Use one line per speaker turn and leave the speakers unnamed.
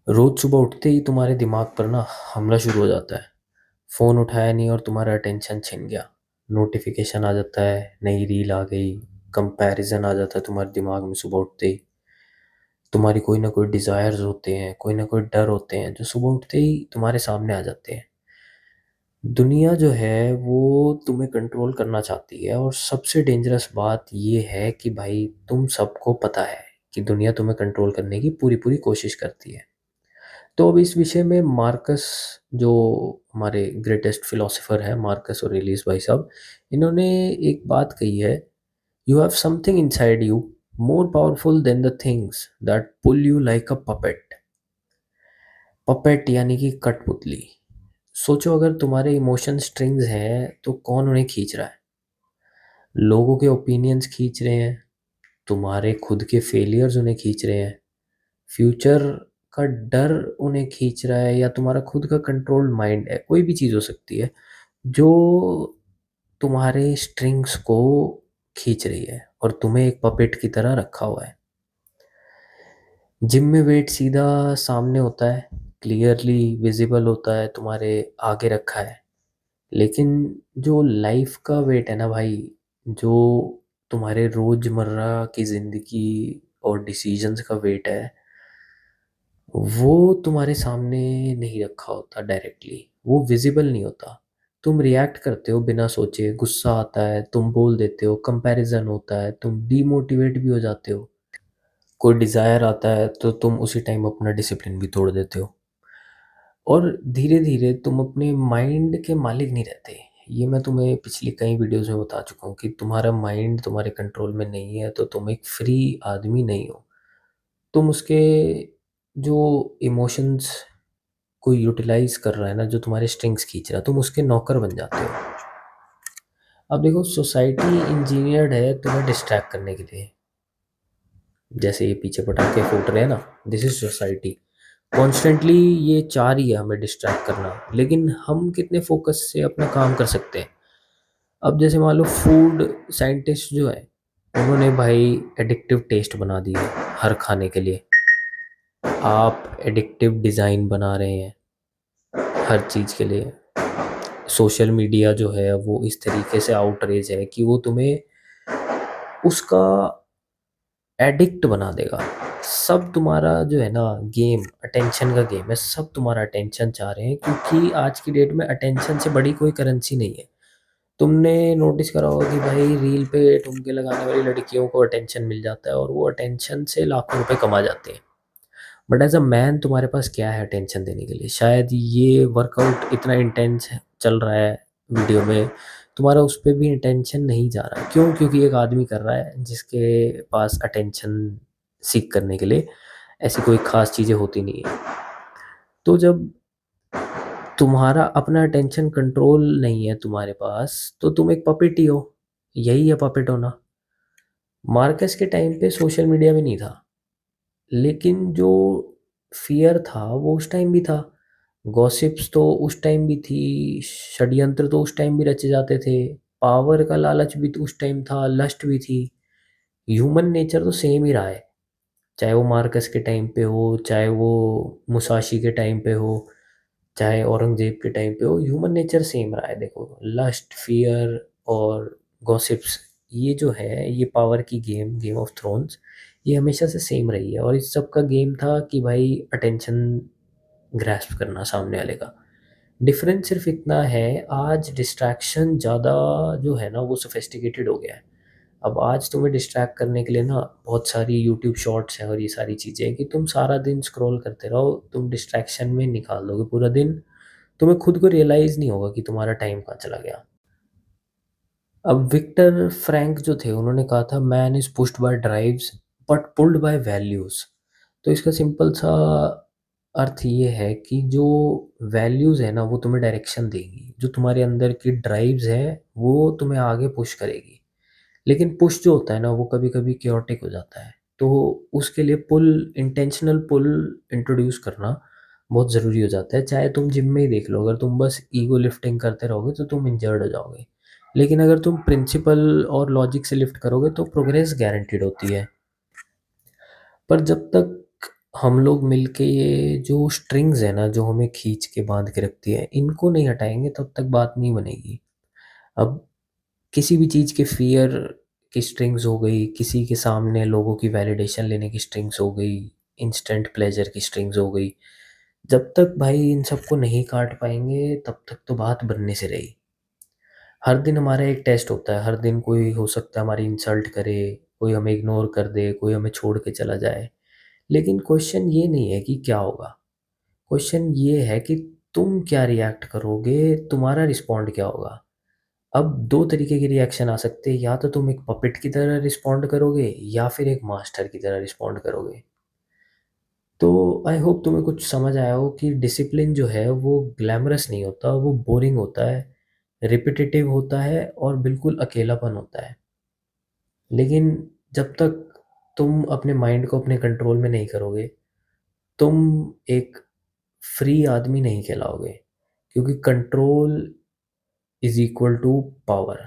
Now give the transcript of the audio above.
रोज सुबह उठते ही तुम्हारे दिमाग पर ना हमला शुरू हो जाता है। फ़ोन उठाया नहीं और तुम्हारा अटेंशन छिन गया। नोटिफिकेशन आ जाता है, नई रील आ गई, कंपैरिजन आ जाता है तुम्हारे दिमाग में सुबह उठते ही। तुम्हारी कोई ना कोई डिज़ायर्स होते हैं, कोई ना कोई डर होते हैं जो सुबह उठते ही तुम्हारे सामने आ जाते हैं। दुनिया जो है वो तुम्हें कंट्रोल करना चाहती है, और सबसे डेंजरस बात ये है कि भाई तुम सबको पता है कि दुनिया तुम्हें कंट्रोल करने की पूरी पूरी कोशिश करती है। तो अब इस विषय में मार्कस, जो हमारे ग्रेटेस्ट फिलोसोफर हैं, मार्कस ऑरेलियस भाई साहब, इन्होंने एक बात कही है। You have something inside you more powerful than the things that pull you like a puppet. Puppet यानी कि कठपुतली। सोचो, अगर तुम्हारे इमोशन स्ट्रिंग्स हैं तो कौन उन्हें खींच रहा है? लोगों के ओपिनियंस खींच रहे हैं, तुम्हारे खुद के फेलियर्स उन्हें खींच रहे हैं, फ्यूचर का डर उन्हें खींच रहा है, या तुम्हारा खुद का कंट्रोल्ड माइंड है, कोई भी चीज़ हो सकती है जो तुम्हारे स्ट्रिंग्स को खींच रही है और तुम्हें एक पपेट की तरह रखा हुआ है। जिम में वेट सीधा सामने होता है, क्लियरली विजिबल होता है, तुम्हारे आगे रखा है। लेकिन जो लाइफ का वेट है ना भाई, जो तुम्हारे रोजमर्रा की जिंदगी और डिसीजंस का वेट है, वो तुम्हारे सामने नहीं रखा होता डायरेक्टली, वो विजिबल नहीं होता। तुम रिएक्ट करते हो बिना सोचे, गुस्सा आता है तुम बोल देते हो, कंपैरिजन होता है तुम डीमोटिवेट भी हो जाते हो, कोई डिज़ायर आता है तो तुम उसी टाइम अपना डिसिप्लिन भी तोड़ देते हो, और धीरे धीरे तुम अपने माइंड के मालिक नहीं रहते। ये मैं तुम्हें पिछली कई वीडियोस में बता चुका हूँ कि तुम्हारा माइंड तुम्हारे कंट्रोल में नहीं है तो तुम एक फ्री आदमी नहीं हो। तुम उसके जो इमोशंस को यूटिलाइज कर रहा है ना, जो तुम्हारे स्ट्रिंग्स खींच रहा है, तुम उसके नौकर बन जाते हो। अब देखो, सोसाइटी इंजीनियर्ड है तुम्हें डिस्ट्रैक्ट करने के लिए। जैसे ये पीछे पटाखे फूट रहे हैं ना, दिस इज सोसाइटी। कॉन्स्टेंटली ये चाह रही है हमें डिस्ट्रैक्ट करना, लेकिन हम कितने फोकस से अपना काम कर सकते हैं? अब जैसे मान लो, फूड साइंटिस्ट जो है, उन्होंने भाई एडिक्टिव टेस्ट बना दी है हर खाने के लिए। आप एडिक्टिव डिज़ाइन बना रहे हैं हर चीज़ के लिए। सोशल मीडिया जो है वो इस तरीके से आउटरीच है कि वो तुम्हें उसका एडिक्ट बना देगा। सब तुम्हारा जो है ना गेम, अटेंशन का गेम है, सब तुम्हारा अटेंशन चाह रहे हैं, क्योंकि आज की डेट में अटेंशन से बड़ी कोई करेंसी नहीं है। तुमने नोटिस करा होगा कि भाई रील पे ठुमके लगाने वाली लड़कियों को अटेंशन मिल जाता है और वो अटेंशन से लाखों रुपए कमा जाते हैं। बट एज अ मैन तुम्हारे पास क्या है अटेंशन देने के लिए? शायद ये वर्कआउट इतना इंटेंस चल रहा है वीडियो में, तुम्हारा उस पर भी अटेंशन नहीं जा रहा। क्यों? क्योंकि एक आदमी कर रहा है जिसके पास अटेंशन सीख करने के लिए ऐसी कोई खास चीज़ें होती नहीं है। तो जब तुम्हारा अपना अटेंशन कंट्रोल नहीं है तुम्हारे पास, तो तुम एक पपेट ही हो। यही है पपेट होना। मार्कस के टाइम पे सोशल मीडिया भी नहीं था, लेकिन जो फियर था वो उस टाइम भी था। गॉसिप्स तो उस टाइम भी थी, षड्यंत्र तो उस टाइम भी रचे जाते थे, पावर का लालच भी तो उस टाइम था, लस्ट भी थी। ह्यूमन नेचर तो सेम ही रहा है, चाहे वो मार्कस के टाइम पे हो, चाहे वो मुसाशी के टाइम पे हो, चाहे औरंगजेब के टाइम पे हो। ह्यूमन नेचर सेम रहा है। देखो, लस्ट, फियर और गॉसिप्स, ये जो है ये पावर की गेम, गेम ऑफ थ्रोन्स, ये हमेशा से सेम रही है। और इस सब का गेम था कि भाई अटेंशन ग्रैस्प करना सामने वाले का। डिफरेंस सिर्फ इतना है, आज डिस्ट्रैक्शन ज़्यादा जो है ना वो सोफिस्टिकेटेड हो गया है। अब आज तुम्हें डिस्ट्रैक्ट करने के लिए ना बहुत सारी यूट्यूब शॉर्ट्स हैं और ये सारी चीज़ें हैं कि तुम सारा दिन स्क्रॉल करते रहो, तुम डिस्ट्रैक्शन में निकाल दोगे पूरा दिन। तुम्हें खुद को रियलाइज़ नहीं होगा कि तुम्हारा टाइम कहाँ चला गया। अब विक्टर फ्रैंक जो थे, उन्होंने कहा था man is pushed by drives but pulled by values. तो इसका सिंपल सा अर्थ ये है कि जो वैल्यूज़ है ना वो तुम्हें डायरेक्शन देगी, जो तुम्हारे अंदर की ड्राइव्स है वो तुम्हें आगे पुश करेगी। लेकिन पुश जो होता है ना वो कभी कभी क्योटिक हो जाता है। तो उसके लिए पुल, इंटेंशनल पुल इंट्रोड्यूस करना बहुत ज़रूरी हो जाता है। चाहे तुम जिम में ही देख लो, अगर तुम बस ईगो लिफ्टिंग करते रहोगे तो तुम इंजर्ड हो जाओगे। लेकिन अगर तुम प्रिंसिपल और लॉजिक से लिफ्ट करोगे तो प्रोग्रेस गारंटीड होती है। पर जब तक हम लोग मिलके ये जो स्ट्रिंग्स है ना, जो हमें खींच के बांध के रखती है, इनको नहीं हटाएंगे तब तक बात नहीं बनेगी। अब किसी भी चीज़ के फियर की स्ट्रिंग्स हो गई, किसी के सामने लोगों की वैलिडेशन लेने की स्ट्रिंग्स हो गई, इंस्टेंट प्लेजर की स्ट्रिंग्स हो गई, जब तक भाई इन सबको नहीं काट पाएंगे तब तक तो बात बनने से रही। हर दिन हमारा एक टेस्ट होता है, हर दिन कोई हो सकता है हमारी इंसल्ट करे, कोई हमें इग्नोर कर दे, कोई हमें छोड़ के चला जाए। लेकिन क्वेश्चन ये नहीं है कि क्या होगा, क्वेश्चन ये है कि तुम क्या रिएक्ट करोगे, तुम्हारा रिस्पॉन्ड क्या होगा। अब दो तरीके के रिएक्शन आ सकते हैं, या तो तुम एक पपेट की तरह रिस्पॉन्ड करोगे या फिर एक मास्टर की तरह रिस्पॉन्ड करोगे। तो आई होप तुम्हें कुछ समझ आया हो कि डिसिप्लिन जो है वो ग्लैमरस नहीं होता, वो बोरिंग होता है, रिपिटेटिव होता है और बिल्कुल अकेलापन होता है। लेकिन जब तक तुम अपने माइंड को अपने कंट्रोल में नहीं करोगे, तुम एक फ्री आदमी नहीं कहलाओगे, क्योंकि control is equal to power.